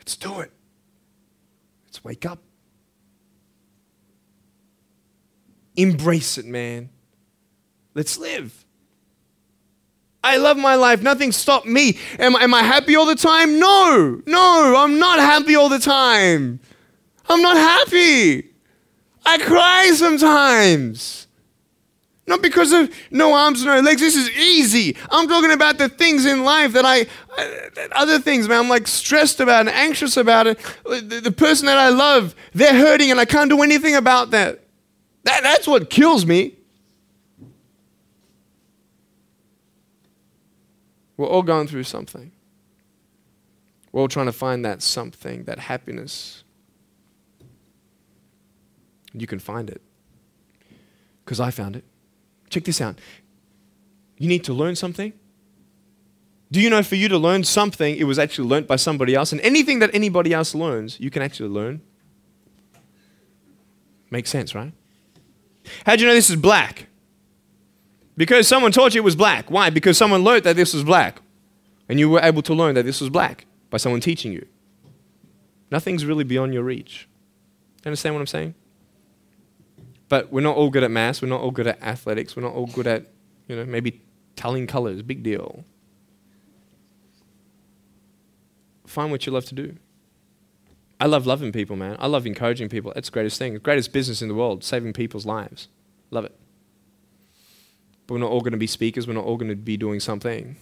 Let's do it. Let's wake up. Embrace it, man. Let's live. I love my life. Nothing stopped me. Am I happy all the time? No, I'm not happy all the time. I'm not happy. I cry sometimes. Not because of no arms, no legs. This is easy. I'm talking about the things in life that other things, man, I'm like stressed about and anxious about it. The person that I love, they're hurting and I can't do anything about that. That's what kills me. We're all going through something. We're all trying to find that something, that happiness. You can find it. Because I found it. Check this out. You need to learn something. Do you know for you to learn something, it was actually learnt by somebody else? And anything that anybody else learns, you can actually learn. Makes sense, right? How do you know this is black? Because someone taught you it was black. Why? Because someone learned that this was black. And you were able to learn that this was black by someone teaching you. Nothing's really beyond your reach. You understand what I'm saying? But we're not all good at maths. We're not all good at athletics. We're not all good at, maybe telling colors. Big deal. Find what you love to do. I love loving people, man. I love encouraging people. It's the greatest thing. The greatest business in the world, saving people's lives. Love it. But we're not all going to be speakers. We're not all going to be doing something.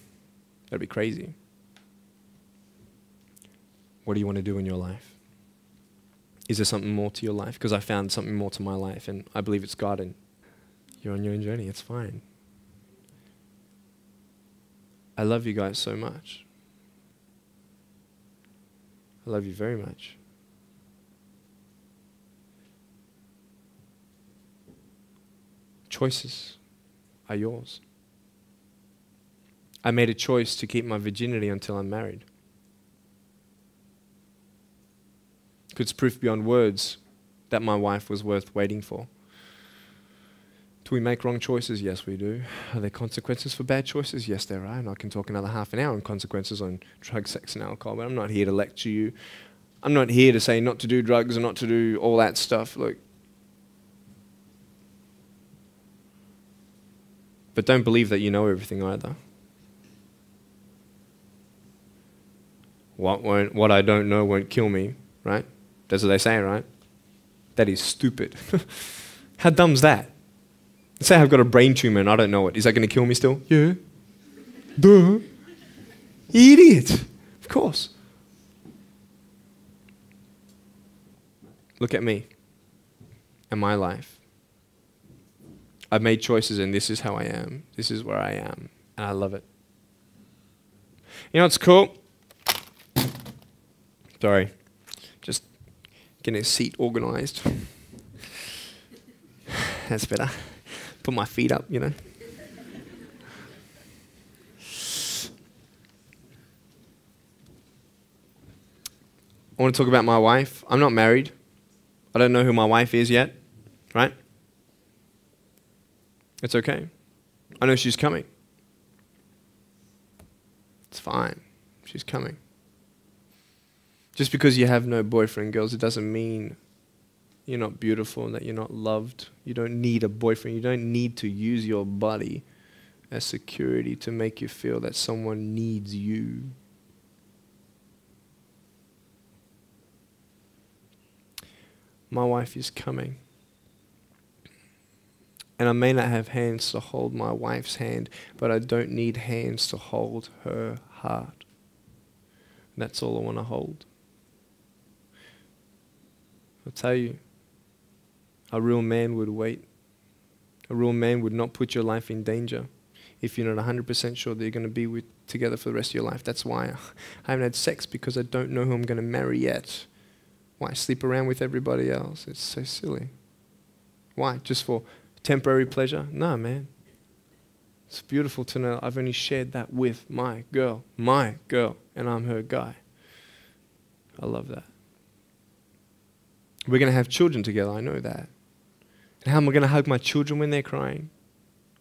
That'd be crazy. What do you want to do in your life? Is there something more to your life? Because I found something more to my life, and I believe it's God, and you're on your own journey. It's fine. I love you guys so much. I love you very much. Choices are yours. I made a choice to keep my virginity until I'm married. It's proof beyond words that my wife was worth waiting for. Do we make wrong choices? Yes, we do. Are there consequences for bad choices? Yes, there are. And I can talk another half an hour on consequences on drugs, sex, and alcohol, but I'm not here to lecture you. I'm not here to say not to do drugs and not to do all that stuff. Look. But don't believe that you know everything either. What I don't know won't kill me, right? That's what they say, right? That is stupid. How dumb's that? Let's say I've got a brain tumor and I don't know it. Is that going to kill me still? Yeah. Duh. Idiot. Of course. Look at me and my life. I've made choices and this is how I am. This is where I am. And I love it. You know what's cool? Sorry. Just getting a seat organized. That's better. Put my feet up, I want to talk about my wife. I'm not married. I don't know who my wife is yet, right? It's okay. I know she's coming. It's fine. She's coming. Just because you have no boyfriend, girls, it doesn't mean you're not beautiful and that you're not loved. You don't need a boyfriend. You don't need to use your body as security to make you feel that someone needs you. My wife is coming. And I may not have hands to hold my wife's hand, but I don't need hands to hold her heart. And that's all I want to hold. I'll tell you, a real man would wait. A real man would not put your life in danger if you're not 100% sure that you're going to be together for the rest of your life. That's why I haven't had sex, because I don't know who I'm going to marry yet. Why sleep around with everybody else? It's so silly. Why? Just for temporary pleasure? No, man. It's beautiful to know I've only shared that with my girl, and I'm her guy. I love that. We're going to have children together, I know that. And how am I going to hug my children when they're crying?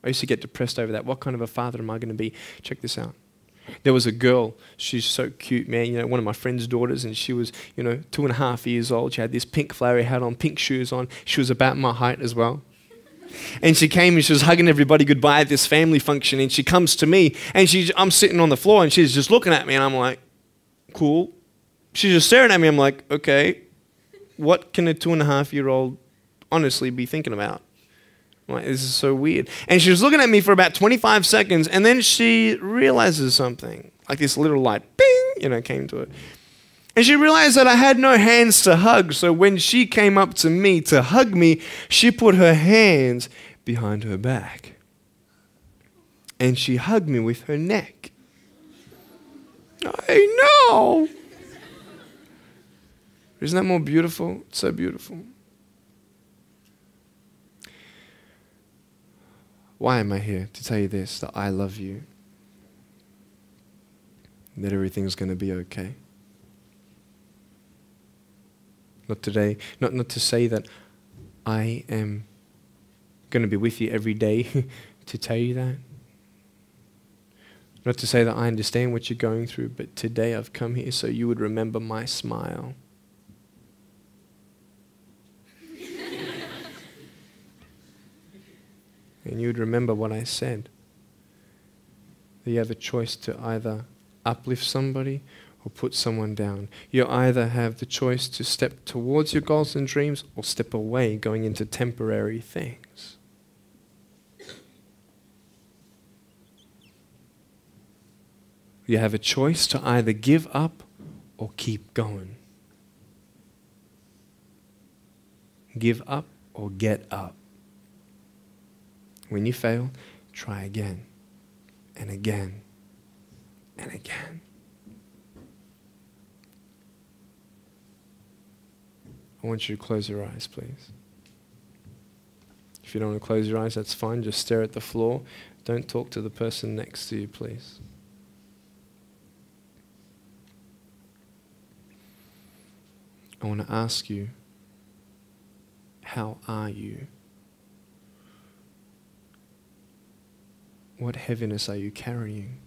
I used to get depressed over that. What kind of a father am I going to be? Check this out. There was a girl, she's so cute, man, one of my friend's daughters, and she was, 2.5 years old. She had this pink flowery hat on, pink shoes on. She was about my height as well. And she came and she was hugging everybody goodbye at this family function, and she comes to me, and I'm sitting on the floor, and she's just looking at me, and I'm like, cool. She's just staring at me. I'm like, okay, what can a 2.5-year-old honestly be thinking about? I'm like, this is so weird. And she was looking at me for about 25 seconds, and then she realizes something. Like this little light, bing, came to it. And she realized that I had no hands to hug, so when she came up to me to hug me, she put her hands behind her back. And she hugged me with her neck. I know. Isn't that more beautiful? It's so beautiful. Why am I here? To tell you this, that I love you. That everything's going to be okay. Not today, not to say that I am going to be with you every day to tell you that. Not to say that I understand what you're going through, but today I've come here so you would remember my smile. And you would remember what I said. That you have a choice to either uplift somebody or put someone down. You either have the choice to step towards your goals and dreams or step away, going into temporary things. You have a choice to either give up or keep going. Give up or get up. When you fail, try again and again and again. I want you to close your eyes, please. If you don't want to close your eyes, that's fine. Just stare at the floor. Don't talk to the person next to you, please. I want to ask you, how are you? What heaviness are you carrying?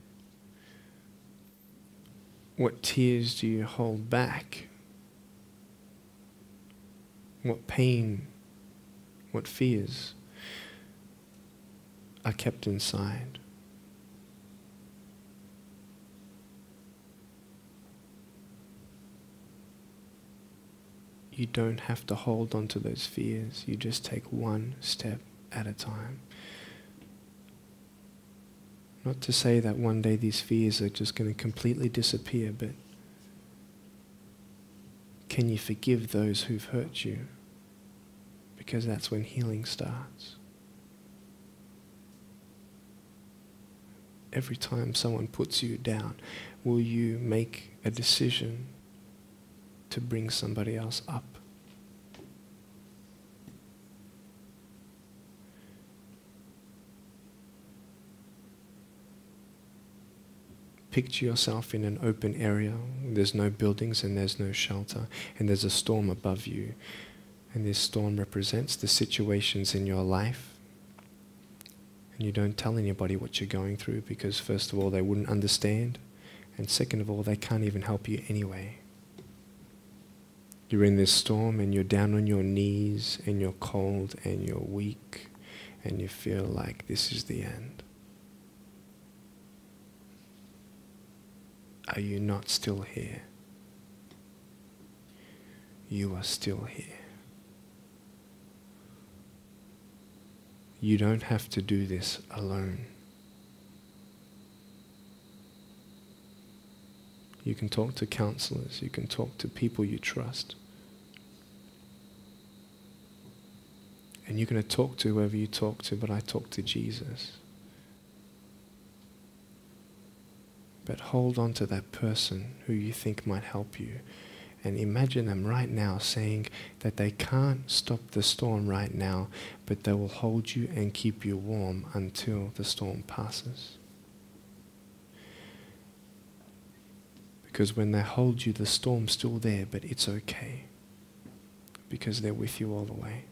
What tears do you hold back? What pain, what fears are kept inside? You don't have to hold on to those fears. You just take one step at a time. Not to say that one day these fears are just going to completely disappear, but can you forgive those who've hurt you? Because that's when healing starts. Every time someone puts you down, will you make a decision to bring somebody else up? Picture yourself in an open area. There's no buildings and there's no shelter, and there's a storm above you. And this storm represents the situations in your life. And you don't tell anybody what you're going through because, first of all, they wouldn't understand. And second of all, they can't even help you anyway. You're in this storm and you're down on your knees and you're cold and you're weak and you feel like this is the end. Are you not still here? You are still here. You don't have to do this alone. You can talk to counselors. You can talk to people you trust. And you're going to talk to whoever you talk to, but I talk to Jesus. But hold on to that person who you think might help you. And imagine them right now saying that they can't stop the storm right now, but they will hold you and keep you warm until the storm passes. Because when they hold you, the storm's still there, but it's okay. Because they're with you all the way.